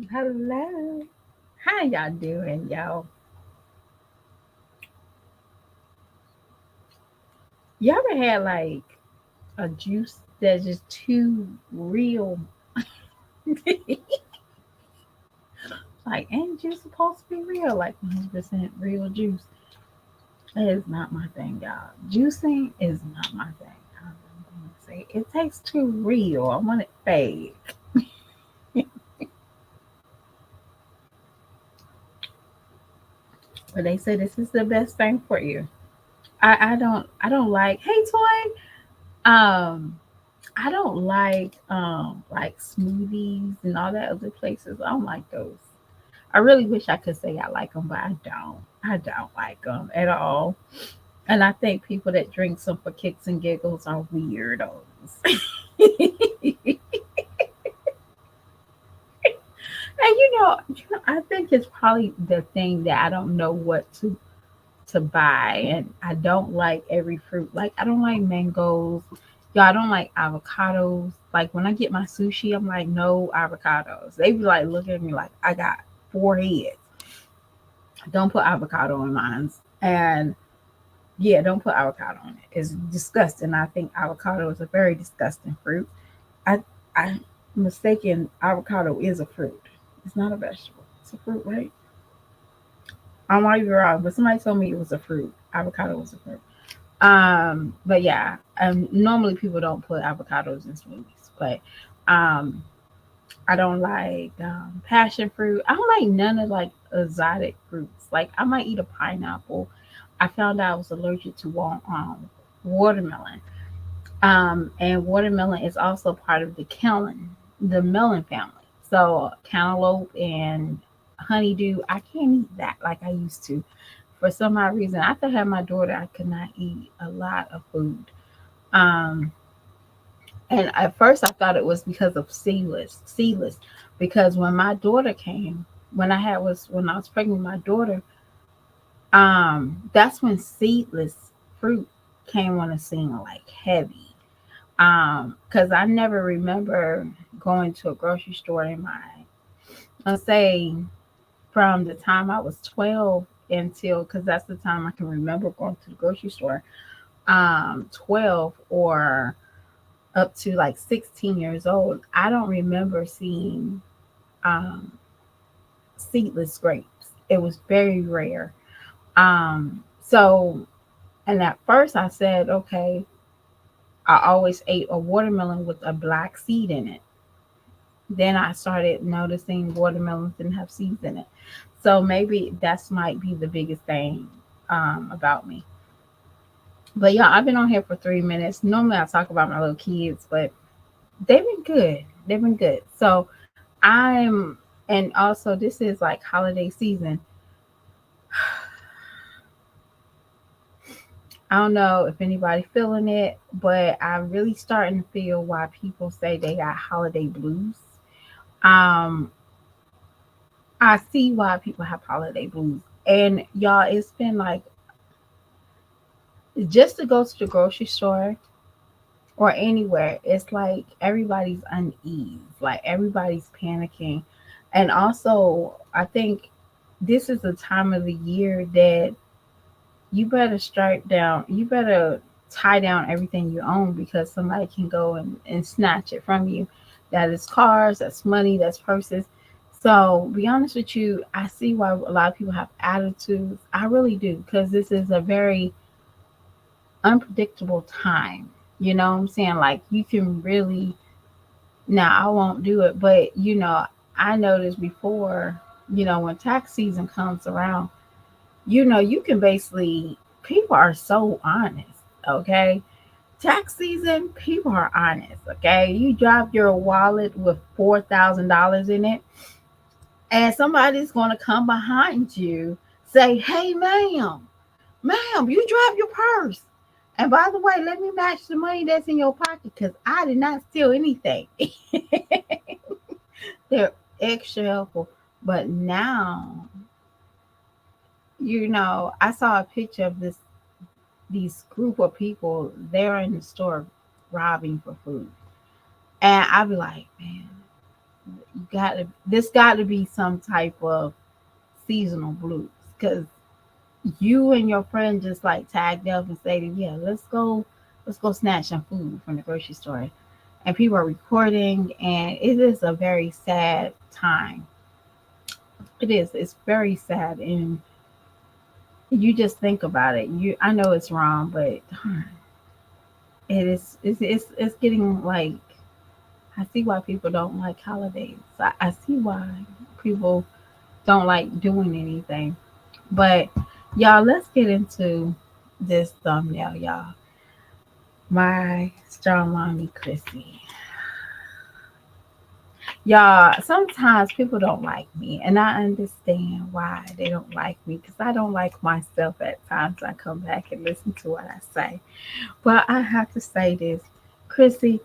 Hello. How y'all doing, y'all? Y'all ever had like a juice that's just too real? Like, ain't juice supposed to be real? Like 100% real juice. That is not my thing, y'all. Juicing is not my thing. I'm gonna say it tastes too real. I want it fake. But they say this is the best thing for you. I don't like. Hey, toy. I don't like smoothies and all that other places. I don't like those. I really wish I could say I like them, but I don't. I don't like them at all. And I think people that drink some for kicks and giggles are weirdos. And I think it's probably the thing that I don't know what to buy, and I don't like every fruit. Like I don't like mangoes. Y'all, I don't like avocados. Like when I get my sushi, I'm like, no avocados. They be like looking at me like I got four heads. Don't put avocado in mine. And yeah, don't put avocado on it. It's disgusting. I think avocado is a very disgusting fruit. I I mistaken avocado is a fruit. It's not a vegetable. It's a fruit, right? I might be wrong, but somebody told me it was a fruit. Avocado was a fruit. But yeah, normally people don't put avocados in smoothies, but um, I don't like passion fruit. I don't like none of like exotic fruits. Like I might eat a pineapple. I found out I was allergic to watermelon. And watermelon is also part of the melon family. So cantaloupe and honeydew, I can't eat that like I used to. For some odd reason, after I had my daughter, I could not eat a lot of food. Um, and at first, I thought it was because of seedless. Because when my daughter came, when I was pregnant with my daughter, that's when seedless fruit came on the scene like heavy. Because I never remember going to a grocery store in my, let's say, from the time I was 12 until, because that's the time I can remember going to the grocery store, 12 or up to like 16 years old. I don't remember seeing um, seedless grapes. It was very rare. So, and at first I said, okay, I always ate a watermelon with a black seed in it. Then I started noticing watermelons didn't have seeds in it. So maybe that's might be the biggest thing about me. But yeah, I've been on here for 3 minutes. Normally I talk about my little kids, but they've been good. They've been good. So I'm, and also this is like holiday season. I don't know if anybody feeling it, but I'm really starting to feel why people say they got holiday blues. Um, I see why people have holiday blues. And y'all, it's been like just to go to the grocery store or anywhere, it's like everybody's unease, like everybody's panicking. And also, I think this is the time of the year that you better tie down everything you own because somebody can go and snatch it from you. That is cars, that's money, that's purses. So, be honest with you, I see why a lot of people have attitudes. I really do because this is a very unpredictable time. You know what I'm saying? Like you can really now I won't do it, but I noticed before, when tax season comes around, you can basically people are so honest, okay? Tax season, people are honest, okay? You drop your wallet with $4,000 in it, and somebody's gonna come behind you, say, "Hey, ma'am, you dropped your purse. And by the way, let me match the money that's in your pocket because I did not steal anything." They're extra helpful. But now, I saw a picture of these group of people. They're in the store robbing for food. And I'd be like, man, you got to be some type of seasonal blues because you and your friend just like tagged up and said, yeah, let's go snatch some food from the grocery store. And people are recording, and it is a very sad time. It is. It's very sad, and you just think about it. I know it's wrong, but it is. It's getting like I see why people don't like holidays. I see why people don't like doing anything. But y'all, let's get into this thumbnail, y'all. My strong mommy Chrissy. Y'all, sometimes people don't like me, and I understand why they don't like me because I don't like myself at times. I come back and listen to what I say. But I have to say this, Chrissy,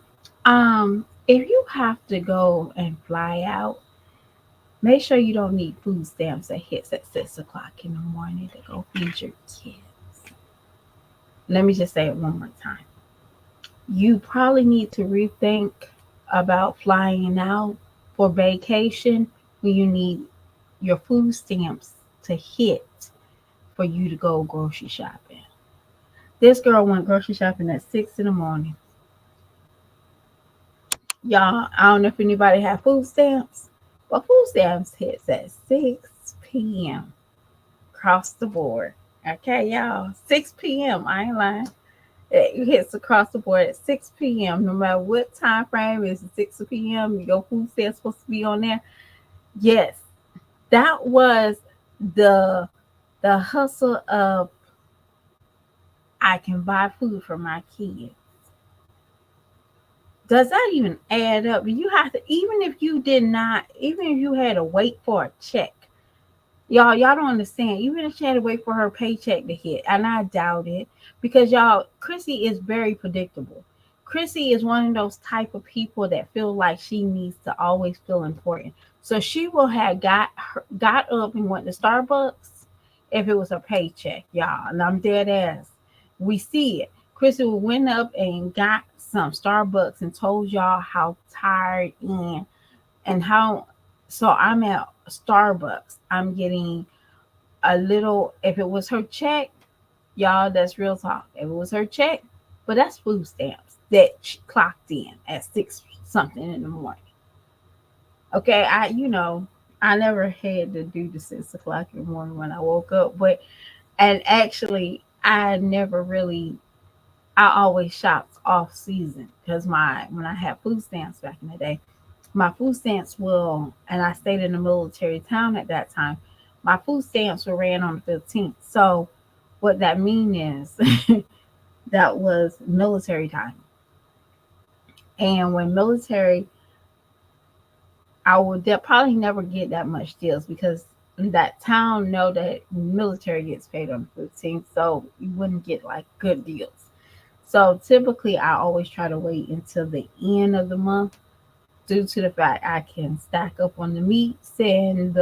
if you have to go and fly out, make sure you don't need food stamps that hits at 6 o'clock in the morning to go feed your kids. Let me just say it one more time. You probably need to rethink about flying out for vacation when you need your food stamps to hit for you to go grocery shopping. This girl went grocery shopping at 6 in the morning. Y'all, I don't know if anybody have food stamps, but food stamps hits at 6 p.m. across the board. Okay, y'all, 6 p.m. I ain't lying. It hits across the board at 6 p.m. No matter what time frame is 6 p.m. Your food stamp supposed to be on there. Yes, that was the hustle of I can buy food for my kids. Does that even add up? You have to, even if you did not, even if you had to wait for a check. Y'all don't understand. Even if she had to wait for her paycheck to hit, and I doubt it, because y'all, Chrissy is very predictable. Chrissy is one of those type of people that feel like she needs to always feel important. So she will have got up and went to Starbucks if it was her paycheck, y'all. And I'm dead ass. We see it. Chrissy went up and got some Starbucks and told y'all how tired and how. So I'm at Starbucks. I'm getting a little. If it was her check, y'all, that's real talk. If it was her check, but that's food stamps that she clocked in at 6 something in the morning. Okay, I never had to do the 6 o'clock in the morning when I woke up, but and actually I never really. I always shopped off season because my when I had food stamps back in the day, my food stamps will, and I stayed in a military town at that time. My food stamps were ran on the 15th. So what that mean is that was military time. And when military, I would probably never get that much deals because that town know that military gets paid on the 15th, so you wouldn't get like good deals. So typically, I always try to wait until the end of the month due to the fact I can stack up on the meats and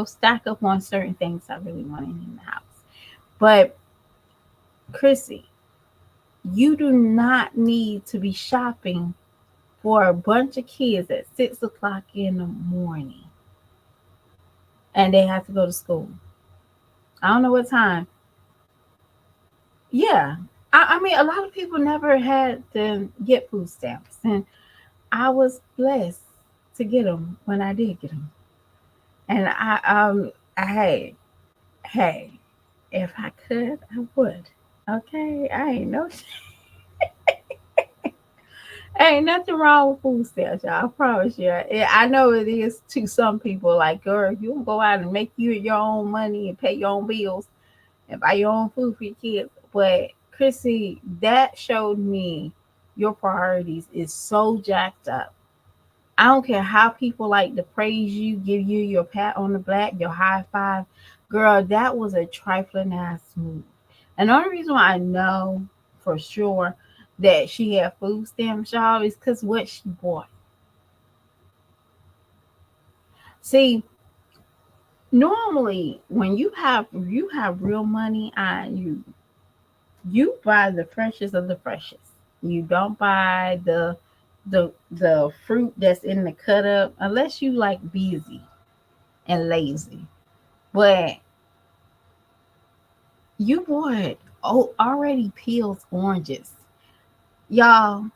stack up on certain things I really want in the house. But Chrissy, you do not need to be shopping for a bunch of kids at 6 o'clock in the morning and they have to go to school. I don't know what time. Yeah. I mean, a lot of people never had to get food stamps, and I was blessed to get them when I did get them. And hey, if I could, I would. Okay, I ain't no ain't nothing wrong with food stamps, y'all. I promise you. I know it is to some people. Like, girl, you can go out and make you your own money and pay your own bills and buy your own food for your kids. But Chrissy, that showed me your priorities is so jacked up. I don't care how people like to praise you, give you your pat on the back, your high five. Girl, that was a trifling ass move. And the only reason why I know for sure that she had food stamps, y'all, is because what she bought. See, normally when you have real money on you buy the freshest of the freshest. You don't buy the fruit that's in the cut up, unless you like busy and lazy. But you bought already peeled oranges, y'all,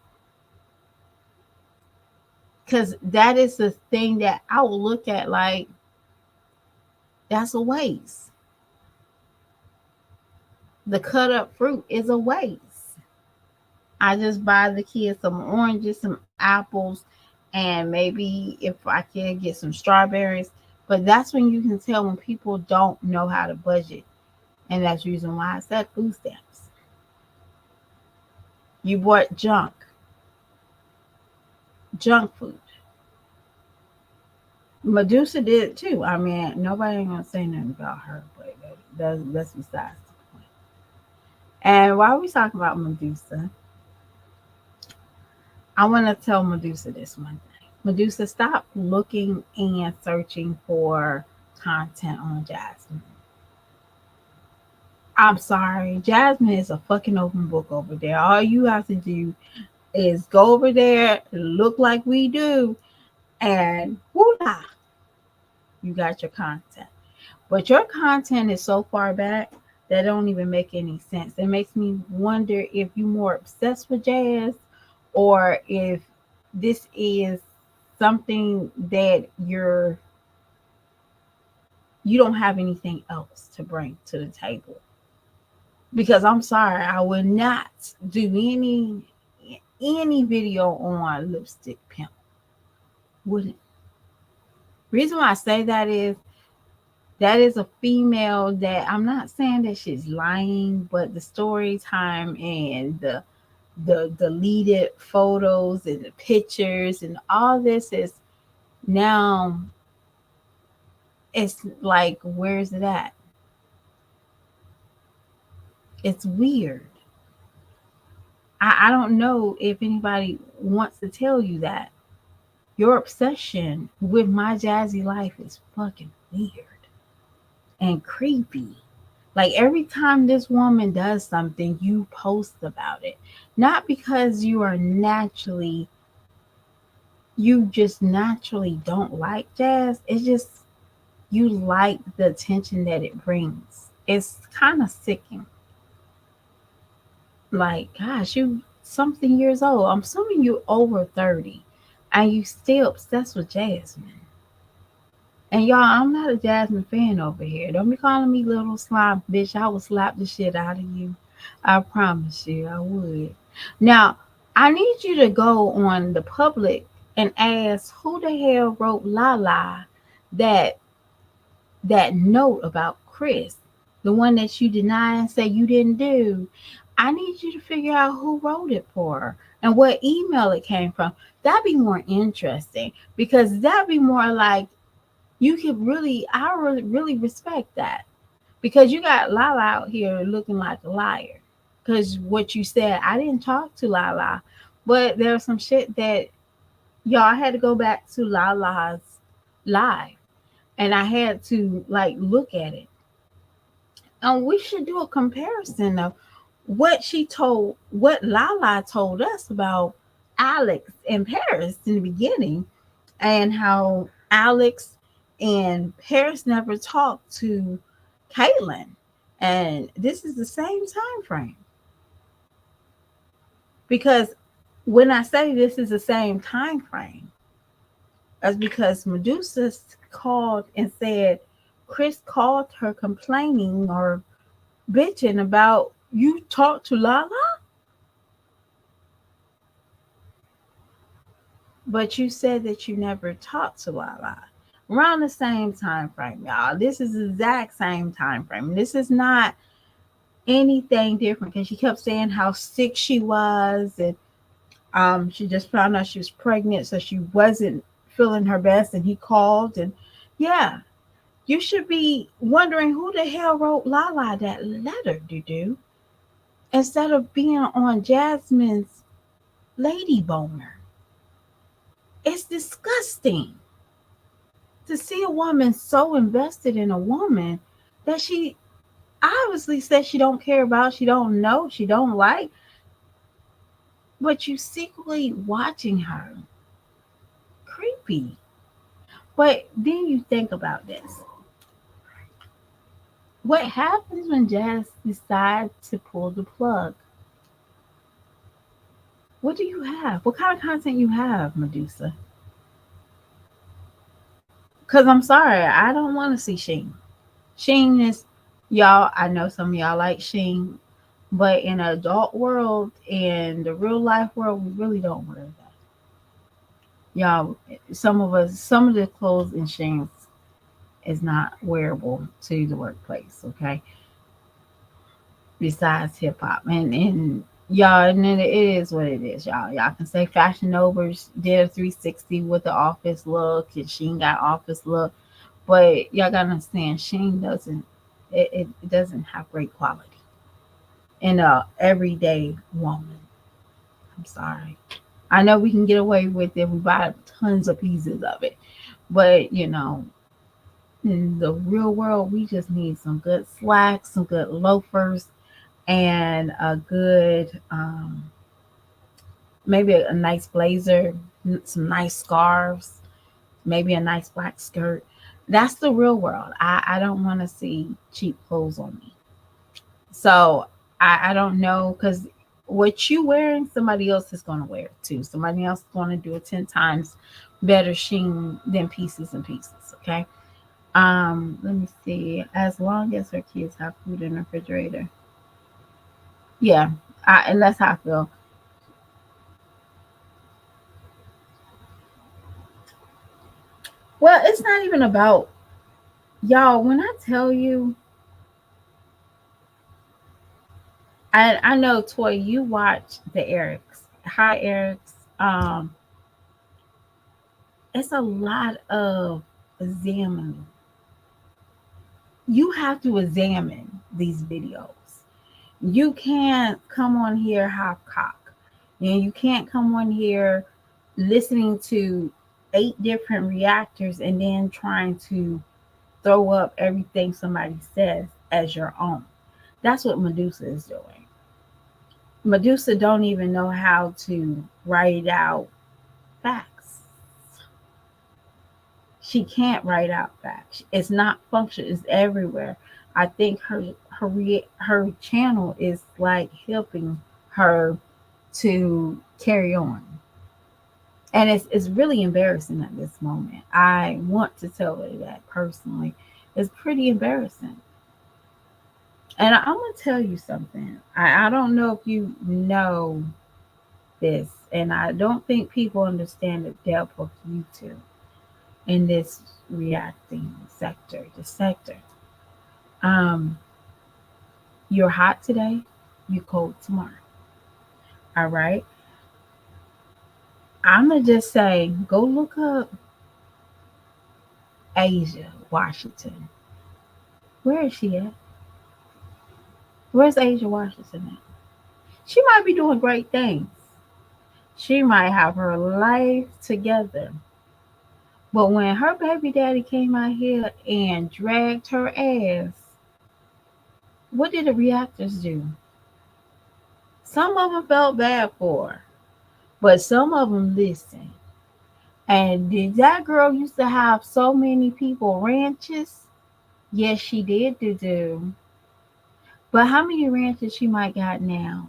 because that is the thing that I will look at like that's a waste. The cut up fruit is a waste. I just buy the kids some oranges, some apples, and maybe if I can get some strawberries. But that's when you can tell when people don't know how to budget. And that's the reason why I said food stamps. You bought junk food. Medussa did it too. I mean, nobody ain't gonna say nothing about her, but that's besides the point. And while we talking about Medussa, I want to tell Medussa this one thing. Medussa, stop looking and searching for content on Jasmine. I'm sorry, Jasmine is a fucking open book over there. All you have to do is go over there, look like we do, and voila, you got your content. But your content is so far back that don't even make any sense. It makes me wonder if you're more obsessed with jazz or if this is something that you don't have anything else to bring to the table. Because I'm sorry, I will not do any video on lipstick pimp. Wouldn't. Reason why I say that is a female that I'm not saying that she's lying, but the story time and the deleted photos and the pictures and all this is now it's like where's it at? It's weird. I don't know if anybody wants to tell you that. Your obsession with my jazzy life is fucking weird and creepy. Like every time this woman does something, you post about it. Not because you just naturally don't like jazz. It's just you like the attention that it brings. It's kind of sickening. Like, gosh, you something years old. I'm assuming you over 30 and you still obsessed with Jasmine. And y'all, I'm not a Jasmine fan over here. Don't be calling me little slime bitch. I will slap the shit out of you. I promise you, I would. Now, I need you to go on the public and ask who the hell wrote Lala that that note about Chris, the one that you deny and say you didn't do. I need you to figure out who wrote it for her and what email it came from. That'd be more interesting because that'd be more like you could really, I really respect that because you got Lala out here looking like a liar. Because what you said, I didn't talk to Lala, but there's some shit that y'all had to go back to Lala's live and I had to like look at it. And we should do a comparison of what Lala told us about Alex and Paris in the beginning, and how Alex and Paris never talked to Caitlin. And this is the same time frame. Because when I say this is the same time frame, that's because Medusa called and said Chris called her complaining or bitching about you talked to Lala, but you said that you never talked to Lala. Around the same time frame, y'all. This is the exact same time frame. This is not anything different because she kept saying how sick she was and she just found out she was pregnant, so she wasn't feeling her best. And he called, and yeah, you should be wondering who the hell wrote Lala that letter, do instead of being on Jasmine's lady boner. It's disgusting to see a woman so invested in a woman that she obviously says she don't care about, she don't know, she don't like. but you secretly watching her. Creepy. But then you think about this. What happens when Jazz decides to pull the plug? What do you have? What kind of content you have, Medussa? Because I'm sorry, I don't want to see Sheen. Sheen is, y'all, I know some of y'all like Sheen, but in an adult world, in the real life world, we really don't wear that. Y'all, some of us, some of the clothes in Sheen's is not wearable to the workplace, okay? Besides hip hop. And y'all, and then it is what it is, y'all. Y'all can say Fashion Novas did a 360 with the office look and Sheen got office look. But y'all gotta understand, Sheen doesn't it doesn't have great quality in a everyday woman. I'm sorry. I know we can get away with it. We buy tons of pieces of it, but in the real world, we just need some good slacks, some good loafers, and a good maybe a nice blazer, some nice scarves, maybe a nice black skirt. That's the real world. I don't want to see cheap clothes on me. So I don't know because what you wearing, somebody else is going to wear it too. Somebody else is going to do it 10 times better sheen than pieces and pieces. Okay. Let me see. As long as her kids have food in the refrigerator. Yeah. And that's how I feel. Well, it's not even about y'all. When I tell you, I know Toy, you watch the Erics. Hi Erics. It's a lot of examining. You have to examine these videos. You can't come on here half cock. And you can't come on here listening to 8 different reactors and then trying to throw up everything somebody says as your own. That's what Medussa is doing. Medussa don't even know how to write out facts. She can't write out facts. It's not function. It's everywhere. I think her channel is like helping her to carry on, and it's really embarrassing at this moment. I want to tell her that personally. It's pretty embarrassing. And I'm gonna tell you something. I don't know if you know this, and I don't think people understand the depth of YouTube in this reacting sector, the sector. Um, you're hot today, you cold tomorrow. All right. I'm gonna just say, go look up Asia Washington. Where is she at? Where's Asia Washington at? She might be doing great things. She might have her life together. But when her baby daddy came out here and dragged her ass, what did the reactors do? Some of them felt bad for her, but some of them listened. And did that girl used to have so many people ranches? Yes, she did do. But how many ranches she might got now?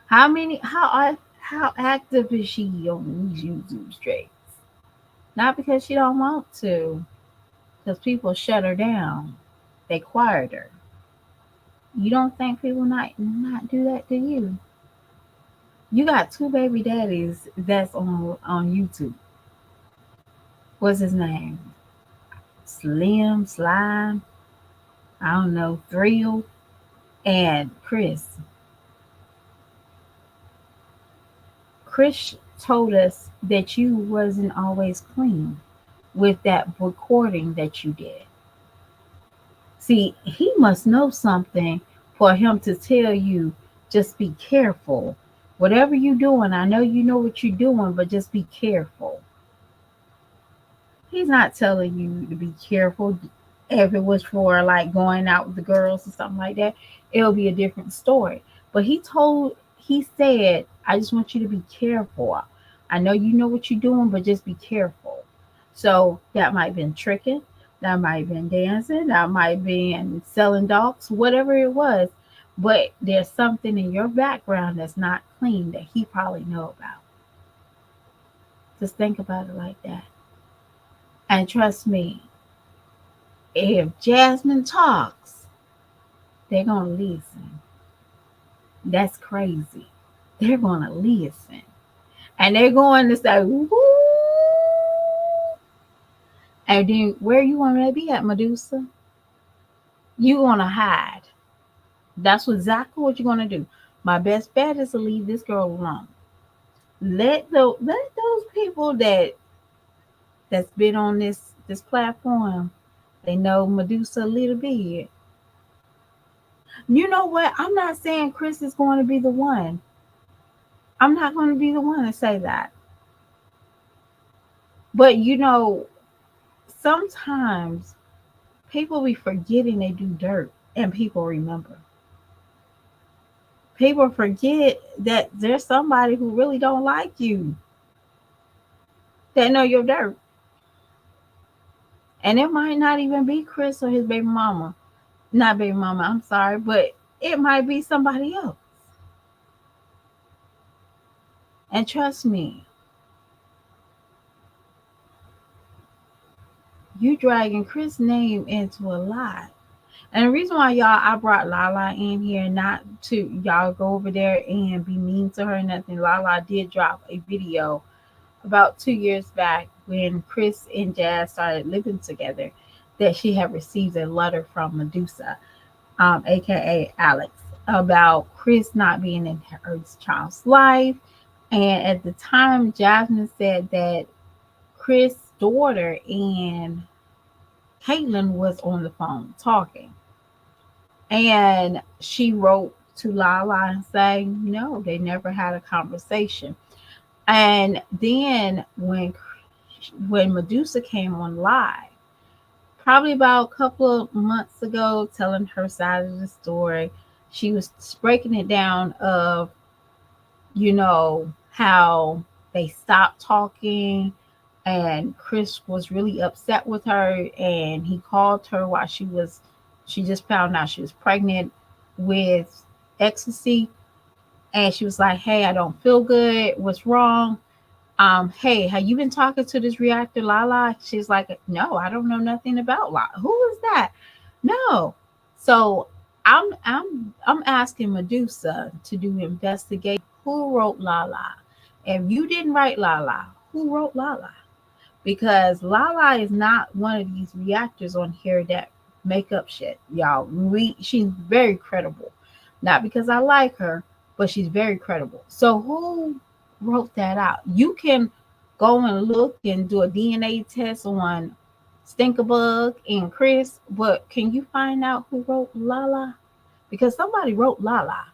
How many? How active is she on these YouTube streets? Not because she don't want to, because people shut her down. They quiet her. You don't think people not do that to you? You got 2 baby daddies that's on YouTube. What's his name? Slim, Slime, I don't know, Thrill, and Chris. Chris told us that you wasn't always clean with that recording that you did. See, he must know something for him to tell you just be careful. Whatever you're doing, I know you know what you're doing, but just be careful. He's not telling you to be careful. If it was for like going out with the girls or something like that, it'll be a different story. But he said, I just want you to be careful. I know you know what you're doing, but just be careful. So that might have been tricking, that might have been dancing, that might have been selling dogs, whatever it was. But there's something in your background that's not clean that he probably know about. Just think about it like that. And trust me, if Jasmine talks, they're gonna listen. That's crazy. They're gonna listen. And they're going to say, woo. And then where you want to be at, Medusa? You want to hide. That's exactly what you're going to do. My best bet is to leave this girl alone. Let those people that's been on this platform, they know Medusa a little bit. You know what? I'm not saying Chris is going to be the one. I'm not going to be the one to say that. But sometimes people be forgetting they do dirt and people remember. People forget that there's somebody who really don't like you that know your dirt. And it might not even be Chris or his baby mama. Not baby mama, I'm sorry, but it might be somebody else. And trust me, you dragging Chris' name into a lot. And the reason why I brought Lala in here, not to y'all go over there and be mean to her and nothing. Lala did drop a video about 2 years back when Chris and Jazz started living together that she had received a letter from Medussa, aka Alex, about Chris not being in her child's life. And at the time, Jasmine said that Chris' daughter and Caitlin was on the phone talking. And she wrote to Lala and saying, no, they never had a conversation. And then when Medussa came on live, probably about a couple of months ago, telling her side of the story, she was breaking it down of, how they stopped talking and Chris was really upset with her and he called her while she just found out she was pregnant with ecstasy, and she was like, hey, I don't feel good, what's wrong? Hey, have you been talking to this reactor Lala? She's like, no, I don't know nothing about Lala. Who is that? No. So I'm asking Medussa to do investigation. Who wrote Lala? If you didn't write Lala, who wrote Lala? Because Lala is not one of these reactors on here that make up shit, y'all. She's very credible. Not because I like her, but she's very credible. So who wrote that out? You can go and look and do a DNA test on Stinkabug and Chris, but can you find out who wrote Lala? Because somebody wrote Lala.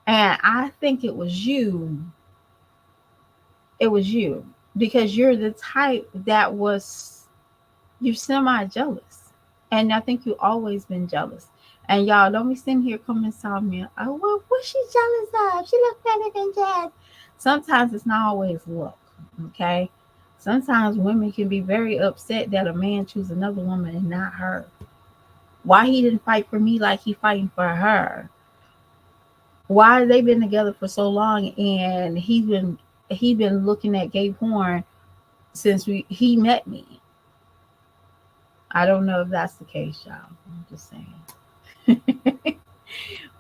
And I think it was you. It was you. Because you're the type that you're semi jealous. And I think you've always been jealous. And y'all don't be sitting here coming and tell me, oh, well, what's she jealous of? She looks better than Jazz. Sometimes it's not always look, okay? Sometimes women can be very upset that a man chooses another woman and not her. Why he didn't fight for me like he fighting for her? Why they been together for so long and he been looking at Gabe Horn since he met me. I don't know if that's the case, y'all. I'm just saying.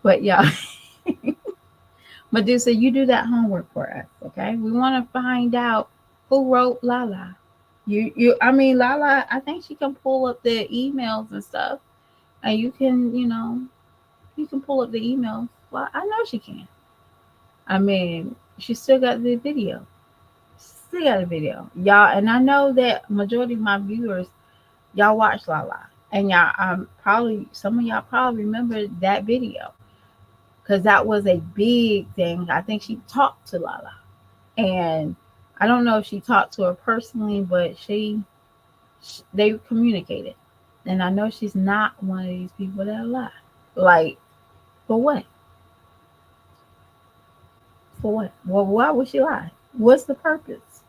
But y'all, Medusa, you do that homework for us, okay? We want to find out who wrote Lala. I mean, Lala, I think she can pull up the emails and stuff, and you can pull up the emails. Well, I know she can. I mean, she still got the video. Still got a video, y'all. And I know that majority of my viewers, y'all watch Lala, and y'all probably some of y'all probably remember that video because that was a big thing. I think she talked to Lala, and I don't know if she talked to her personally, but they communicated, and I know she's not one of these people that lie. Like, for what? For what? Well, why would she lie? What's the purpose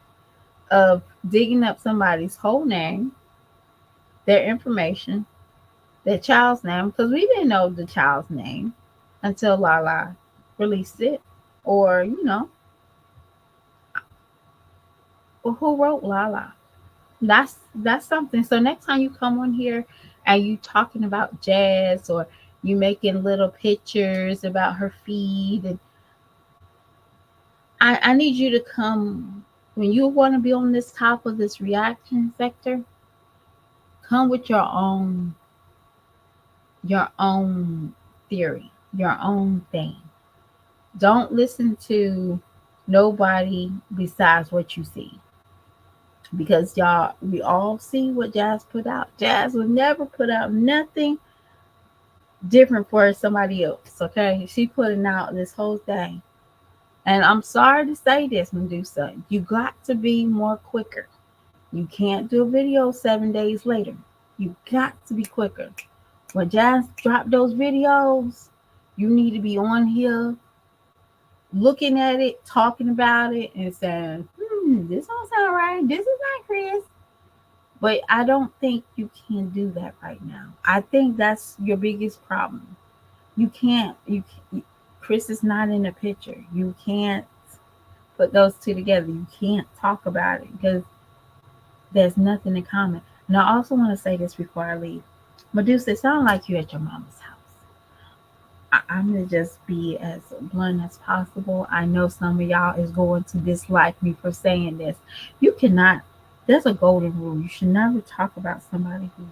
of digging up somebody's whole name, their information, their child's name? Because we didn't know the child's name until Lala released it. Or, well, who wrote Lala? That's something. So next time you come on here and you talking about Jazz, or you making little pictures about her feed, and I need you to come when you want to be on this top of this reaction sector. Come with your own theory, your own thing. Don't listen to nobody besides what you see. Because y'all, we all see what Jazz put out. Jazz would never put out nothing different for somebody else. Okay, she putting out this whole thing, and I'm sorry to say this, Medusa, you got to be more quicker. You can't do a video 7 days later. You got to be quicker. When Jazz dropped those videos, you need to be on here looking at it, talking about it, and saying, this don't sound right. This is not Chris. But I don't think you can do that right now. I think that's your biggest problem. You can't. Chris is not in the picture. You can't put those two together. You can't talk about it because there's nothing in common. And I also want to say this before I leave. Medusa, it sounds like you at your mama's house. I'm going to just be as blunt as possible. I know some of y'all is going to dislike me for saying this. You cannot, there's a golden rule. You should never talk about somebody who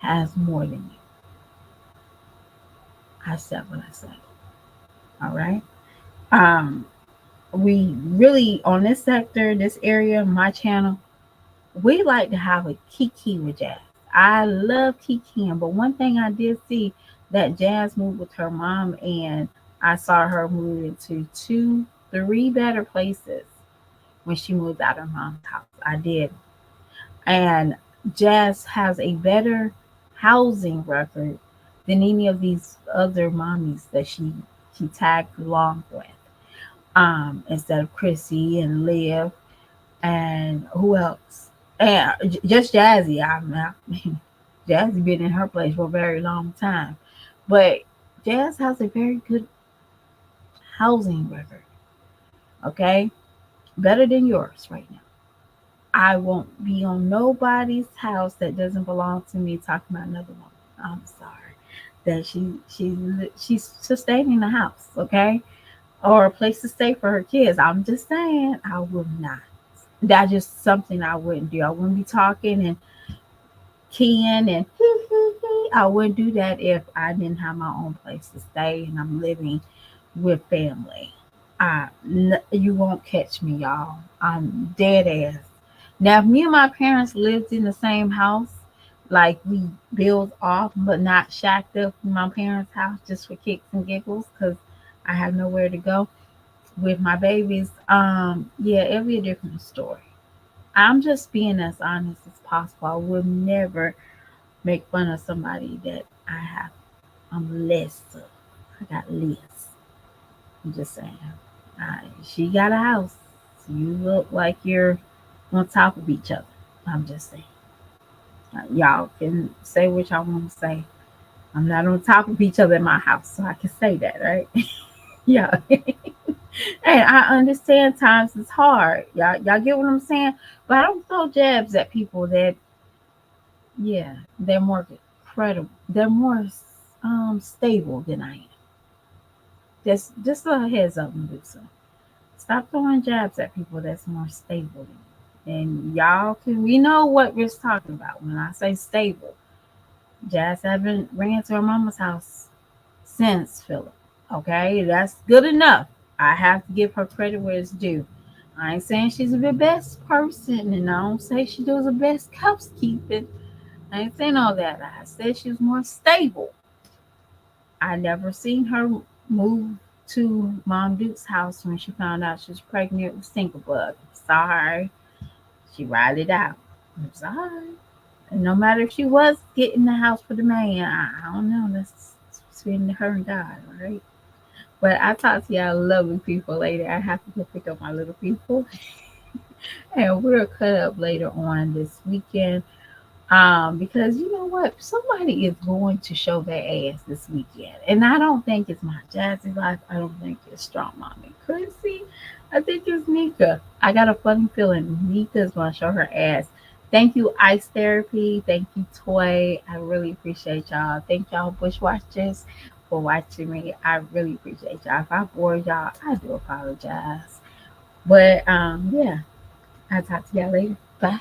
has more than you. I said what I said. All right. Um, we really, on this sector, this area, my channel, we like to have a kiki with Jazz. I love kikiing, but one thing I did see that Jazz moved with her mom, and I saw her move into 2, 3 better places when she moved out of her mom's house. I did. And Jazz has a better housing record than any of these other mommies that she tagged along with. Instead of Chrissy and Liv and who else? And just Jazzy. I mean, Jazzy been in her place for a very long time, but Jazz has a very good housing record. Okay, better than yours right now. I won't be on nobody's house that doesn't belong to me talking about another woman. I'm sorry that she's sustaining the house. Okay, or a place to stay for her kids. I'm just saying, I would not. That's just something I wouldn't do. I wouldn't be talking and keying and I wouldn't do that if I didn't have my own place to stay and I'm living with family. You won't catch me, y'all. I'm dead ass. Now, if me and my parents lived in the same house, like we built off but not shacked up in my parents' house just for kicks and giggles because I have nowhere to go with my babies, yeah, it'll be a different story. I'm just being as honest as possible. I would never make fun of somebody that I'm less of. I got less. I'm just saying. She got a house. You look like you're on top of each other. I'm just saying. Y'all can say what y'all want to say. I'm not on top of each other in my house, so I can say that, right? Yeah. And I understand times is hard. Y'all get what I'm saying? But I don't throw jabs at people that, yeah, they're more credible. They're more stable than I am. Just a heads up, Medusa. Stop throwing jabs at people that's more stable than you. And y'all can, we know what we're talking about when I say stable. Jazz haven't ran to her mama's house since Philip. Okay, that's good enough. I have to give her credit where it's due. I ain't saying she's the best person, and I don't say she does the best housekeeping. I ain't saying all that. I said she's more stable. I never seen her move to Mom Duke's house when she found out she was pregnant with Stinkerbug. Sorry, she ride it out. I'm sorry. And no matter if she was getting the house for the man, I don't know. That's between her and God, all right? But I talk to y'all lovely people later. I have to go pick up my little people, and we'll cut up later on this weekend. Because you know what? Somebody is going to show their ass this weekend. And I don't think it's my Jazzy Life. I don't think it's Strong Mommy Chrissy. I think it's Nika. I got a funny feeling Nika's going to show her ass. Thank you, Ice Therapy. Thank you, Toy. I really appreciate y'all. Thank y'all, Bushwatchers, for watching me. I really appreciate y'all. If I bore y'all, I do apologize. But yeah, I'll talk to y'all later. Bye.